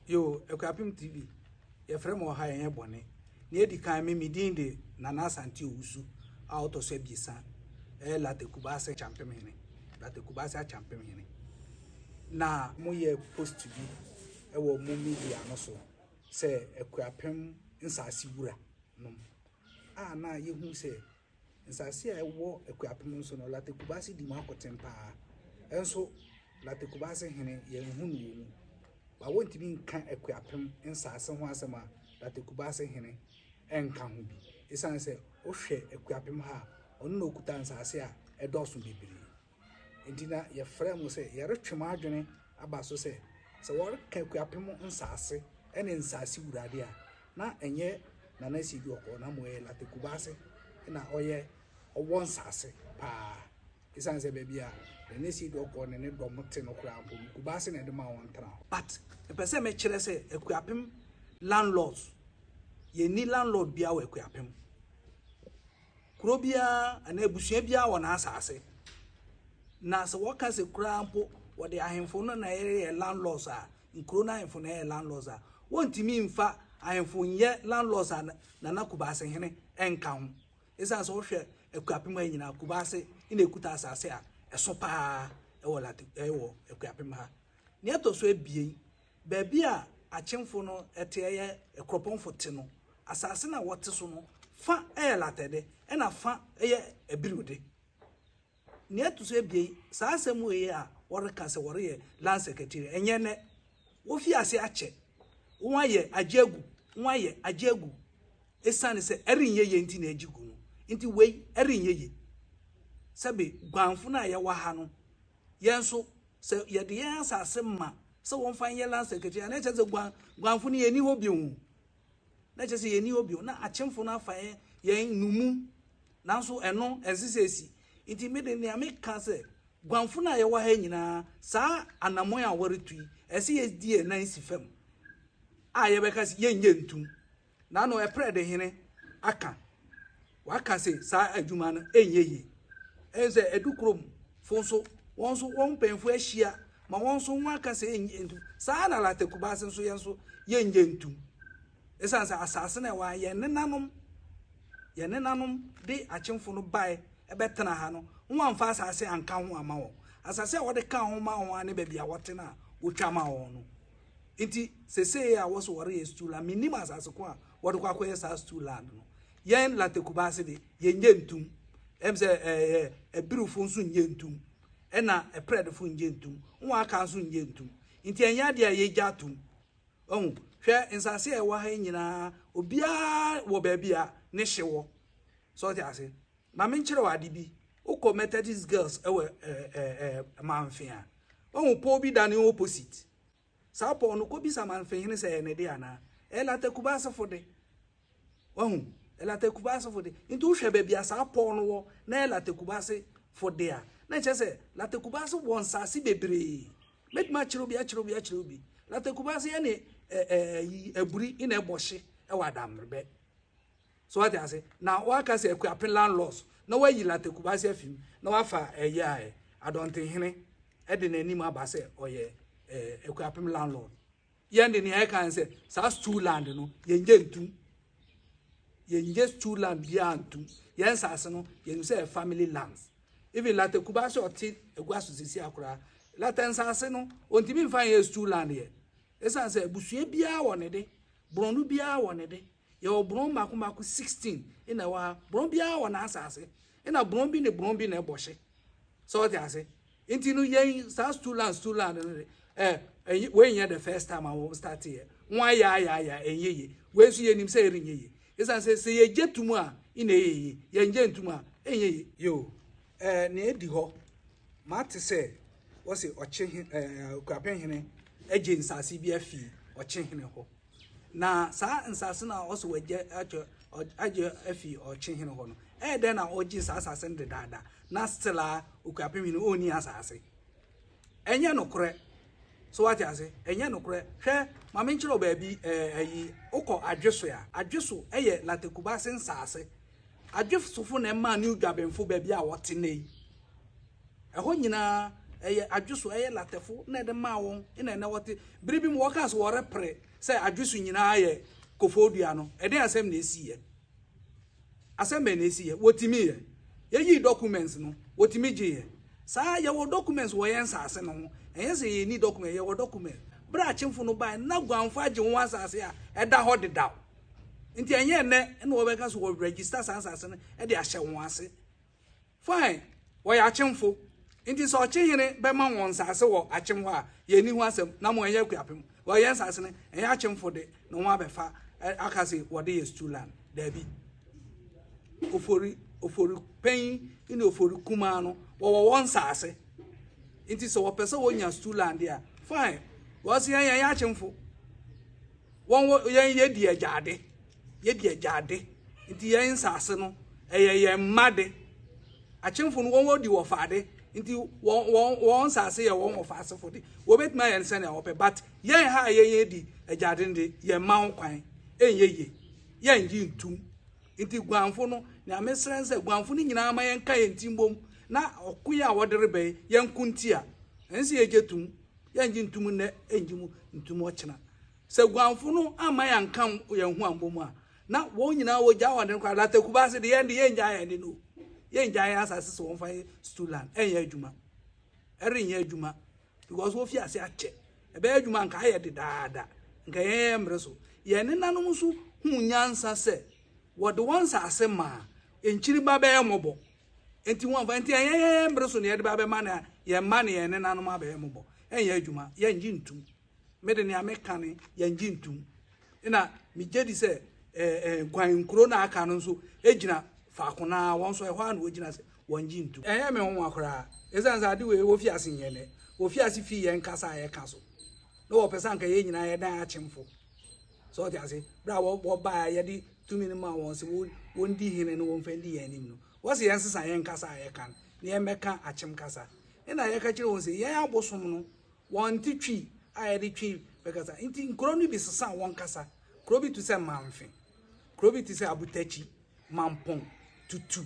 Yo, Akuapem TV. Your friend will hire a bonnet. Near the kind me din de Nana Santi Usu out of Sebisa. La te Kubasa Akyeampimhene. La te Kubasa Akyeampimhene. Na mo ye post to be a wo mo media no so. Say Akuapem nsase wura no. Na ye hu say nsase a wo Akuapem so no la te Kubasa di ma kotempa. Enso la te Kubasa hene ye hu no. Ba won't be kan Akuapem nsase ho asema la te Kubasa hene enka ho bi. Isan say o hwe Akuapem ha ono no kuta nsase a edoso bibiri. Intina ye frame say ye retwema adwene aba so say wo ka Akuapem nsase ene nsase wurade a na enye Nana Sidi Oko na moye la te Kubasa na oye owo nsase pa. Isan say baby a Nana Sidi Oko ne ne domote no kura ampo Kubasa na de ma won tra. But the person me kire say Akuapem landlords ye ni landlord bia wa Akuapem kuro bia ana ebusua bia wo na asase na se wo ka se kura ampo wo de ahemfo no na ye landlords a nkuro na ahemfo na ye landlords a wontimi mfa ahemfo nye landlords a na Kubasa hene enka ho esa so hwe Akuapem anyina Kubasa ina ekuta asase a eso pa e wo lati e wo Akuapem ha ne to so ebien ba bia achemfo no ete ye ekroponfo te no asase na wote so no fa latede ena fa ebirude ne to so ebien sa asemu ye a woreka se wore ye land secretary enye ne wo fi ase ache won aye ajagu esane se erinye ye nti na ajigu no nti wei erinye ye sabe gwanfo na ye wa ha no yenso se ye de yan asase ma se won fa ye land secretary na cheze gwanfo ne ye ni hobi hu na cheze ye ni hobi na achemfo na fa ye numu nanso eno ensisesi nti me de ne ameka se gwanfo na ye wa ha nyina sa anamon a waretui ese ye die na nsifam a ye beka se ye nye ntum na no e pre de hene aka waka se sa adwuma no enyeye ense edukrom fonso won penfo ahia ma wonso waka se enye ntum sa na la te Kubasa nso yenso ye nye ntum esansa asase na wa ye nenanom de achemfo no bai ebetena ha no nwa mfa asase anka ho ama wo asase a wode ka ho ma ho ane ba bia wote na wotwa ma ho no nti sese ya wo so wore ye Stool a minim asase ko a wode kwa koye sa Stool land no yen la te Kubasa de ye nye ntum emse ebirufo nso nye ntum ena epredfo nye ntum nwa aka nso nye ntum nti enya de ye gyatum hwe nsase e wa ha nyina obia wo ba bia ne hyewo so ti ase ma me nkire wade bi uko Methodist girls ewe manfia po bi dane opposite sa po no ko bi sa manfia hene se ne de ana ela te Kubasa fode ela te Kubasa fode nti hwe ba bia sa po no wo na ela te Kubasa fode a na chese la te Kubasa won sase bebre met ma chiro bi la te Kubasa ye ne eburi ina eboshe e wadamrebe so what I say now waka say Akuapem landlords na wayi la te Kubasa afim na wafa eye adonte hene e de nanim aba say oye Akuapem landlord ye de ne kan say sa Stool land no ye nje Stool land bia antum ye nsase no ye say family lands even la te Kubasa oti egwaso sisi akura la te nsase no ontimi mfa ye Stool land ye esa say busue bia wone de bronu bia wone de ye obron makumako 16 ina wa bron bia wona asase ina bron bi na eboshe so what I say nti no ye sa Stool land we nya the first time I will start here nwa ya enyeye we su ye nim say erinyeye esa say ye jetumu a ina ye nje ntumu a enyeye yo ne edi ho mate say wo se oche Akuapem hene eje nsase bi afi oche hene ho na sa nsase na wo so waje aje afi oche hene ho no de na oji sa asase ndi dada na stela Akuapem hene oni asase enye nokore so what I say enye nokore hwe ma me nkyere oba bi ayi ukọ adweso ya adweso eye la te Kubasa nsase adwefo na ma ni udwabenfo ba bi a wote nei eho nyina adwuso latefo na de ma won na wote biribi mo waka so wore pre say adwuso nyina ye kofodua no den asem na esiye asem na esiye wotimi ye yi documents no wotimi giye sa ye wo documents wo yen sase no enye se ye ni document ye wo document bra achimfo no ba na gwanfo age won asase a da ho de daw nti enye ne na wo beka so wo register sase no de ahye won ase fine wo ya achimfo nti so chihire be ma won sase wo achim ho a ye ni ho asem na mo enye Akuapem wo yen sase no enye achimfo de no wa befa akase wo de Stool land da bi ofori pen ina ofori kuma no wo won sase nti so wo pese wo nya Stool land dia fine wo se yan achimfo won ye di ajade nti yan sase no ye made achimfo no won di wo faade nti won sase ye won ofase fodi wo betima yan se na wo pe but yan ha ye di ajade ndi ye ma ho kwan enye yan ji ntum nti gwanfo no na mesrense gwanfo ni nyina ma yan kai ntimbom na okuya wodere be yan kuntia ense ye getum yan ji ntum ne enjimu ntum ochena se gwanfo no ama yan kam yan hu ambom a na wo nyina wo ja won kwa lata kubase de yan ja yan no yan ja yan asase so won fa Stool land enye adwuma erenye adwuma because wo fi ase ache ebe adwuma nka aye de daada nka yan mreso ye ne nanom so hu nyansa se wo de won sase ma enchiri ba be mobo enti won fa enti yan mreso ne ye de ba be ma na ye ma ne ye ne nanom ba be mobo enye adwuma yan ji ntum mede ne amekane yan ji ntum ina mi jedi se kwan nkro na aka no so ejina faakona won so ehwa na ojina se won ji ntum me won akora ezanza de we wo fi ase nyele wo fi ase fi yen kasa ye kaso no wo pesa nka ye nyina ye dan achemfo so ti ase bra wo ba ye di tumi ni ma won se won di hine no won fendi ye nim no wo se yen sesa yen kasa ye kan ne ye meka achem kasa ina ye ka kire won se ye abosom no won ti twi aye di twi bekasa nti nkro no bi sesa won kasa kro bi tu se manfe kro bi tu se abutachi mampon tutu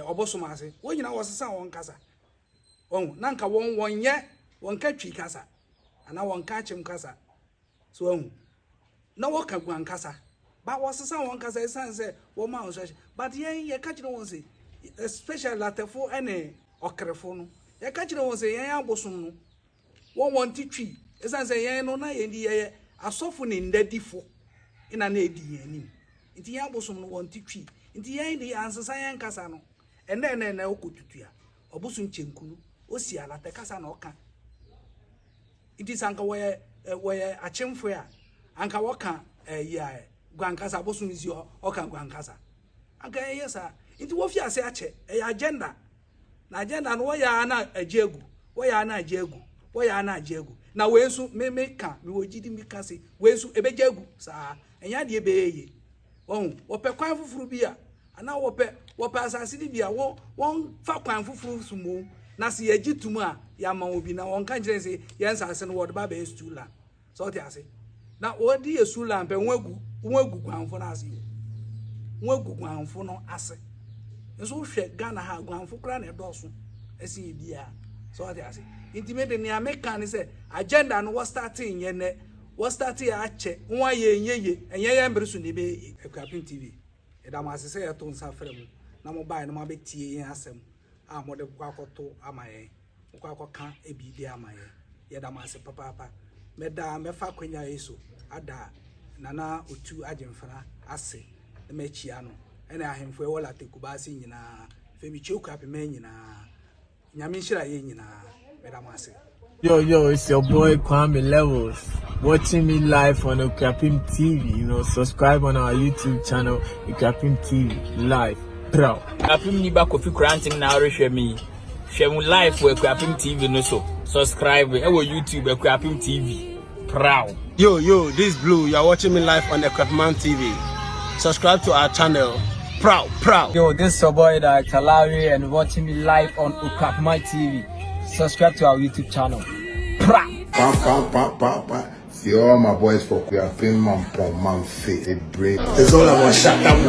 obosom ase won nyina wo sesa won kasa won nanka won ye won ka twi kasa ana won ka achem kasa so won na wo ka gwan kasa ba wo sesa won kasa isan se wo ma won so but ye ka kire won se especially latefo ene okrefo no ye ka kire won se ye abosom no won ti twi isan se ye no na ye ndi ye asofo ne ndadifo ina na edi ye nim nti ye abosom no won ti twi nti ye ndi ansesa ye nkasa no ene na okotutua obosom chenkunu osi alate kasa na oka nti sanka wo ye achemfo ya anka woka ya gwankasa abosom zi oka gwankasa anka yesa nti wo fi ase ache agenda na agenda no wo ya na ajiegu wo ya na ajiegu na wensu me ka me wojidi mi kase wensu ebejagu sa enya de ebeye wo pe kwan fufuru bia ana wo pe asase di bia won fa kwan fufuru sumo na se yagitum a ya ma obi na won kan kire se yen sase no wo de ba be Stool land so ti ase na wo di Stool land pe won gwanfo na ase won gwanfo no ase nso hwe Ghana ha gwanfo kra na edoso esi bia so ti ase intimate ni American say agenda no was starting yene was starting ache nwa ye enye ye mbresu ne be Akuapem TV eda ma se ye to nsa frem na mo bai no ma betie yen asem a mo de kwa akoto amaye kwa akoka ebidi amaye ye da ma se papa meda mefa kwanya yeso ada nana otu agemfra ase me chia no ene ahemfo e wola tekubasi nyina femi Akuapem nyina nyame nhira ye nyina. Yo, it's your boy Kwame Levels, watching me live on Akuapem TV. Subscribe on our YouTube channel, Akuapem TV, live, proud. Akuapem ni ba kofi granting na rehwe me. Hwe live with Akuapem TV no so. Subscribe on YouTube Akuapem TV, proud. Yo, this Blue, you are watching me live on Akuapem TV. Subscribe to our channel, proud. Yo, this is your boy Kalari and watching me live on Akuapem TV. Subscribe to our YouTube channel. See all my boys for Akuapem man fit a break. It's all about shut down.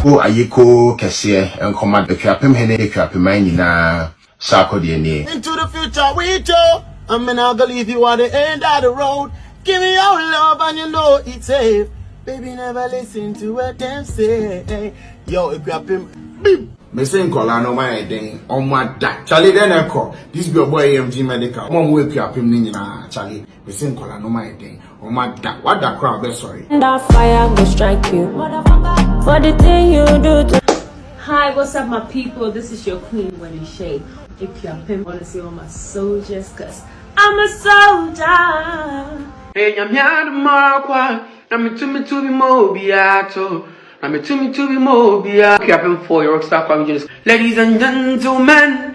Oh, Ayeko Kessie and command Akyeampimhene Akuapem nyina. Sako the name. Into the future with you. I'm not gonna leave you at the end of the road. Give me your love and you know it's safe. Baby, never listen to what them say. Yo, if you have him, beep. Me say nkola no my den on my da Charlie then echo this be your boy AMG medical mom wake you up him nyina Charlie me say nkola no my den on my da what da crowd be sorry and that fire go strike you for the thing you do to. Hi, what's up my people? This is your queen Wendy Shay. Akyeampimhene. I want to see all my soldiers cause I'm a soldier. Hey, I'm here tomorrow. I'm to be mobiato. I'm to be mobia. Akyeampimhene for your rockstar qualities. Ladies and gentlemen.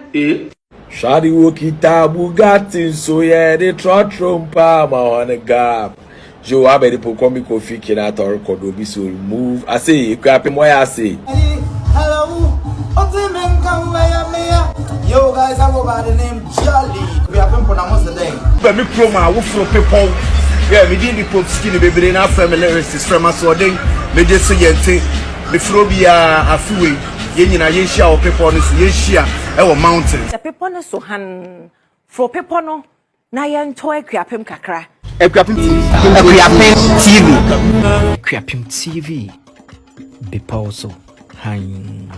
Shadi Wokita Bugatti, so yeah, the trumpa, my on a gap. Joe Abedi Pokomi Kofi Kinata or Kodobi so move. I say, Akyeampimhene, why I say. Hello, yo guys, I go by the name Jolly. We have been pronounced the name. but me promo wo fro people yeah me dey the pop skin baby na family lyrics from us so den me just say yente me fro bia afiwe ye nyina ye hia o people no so ye hia e wo mountain the people no so han fro people no na ye nto Akyeampimhene kakra. Akyeampimhene TV. Akyeampimhene TV. Be also hang.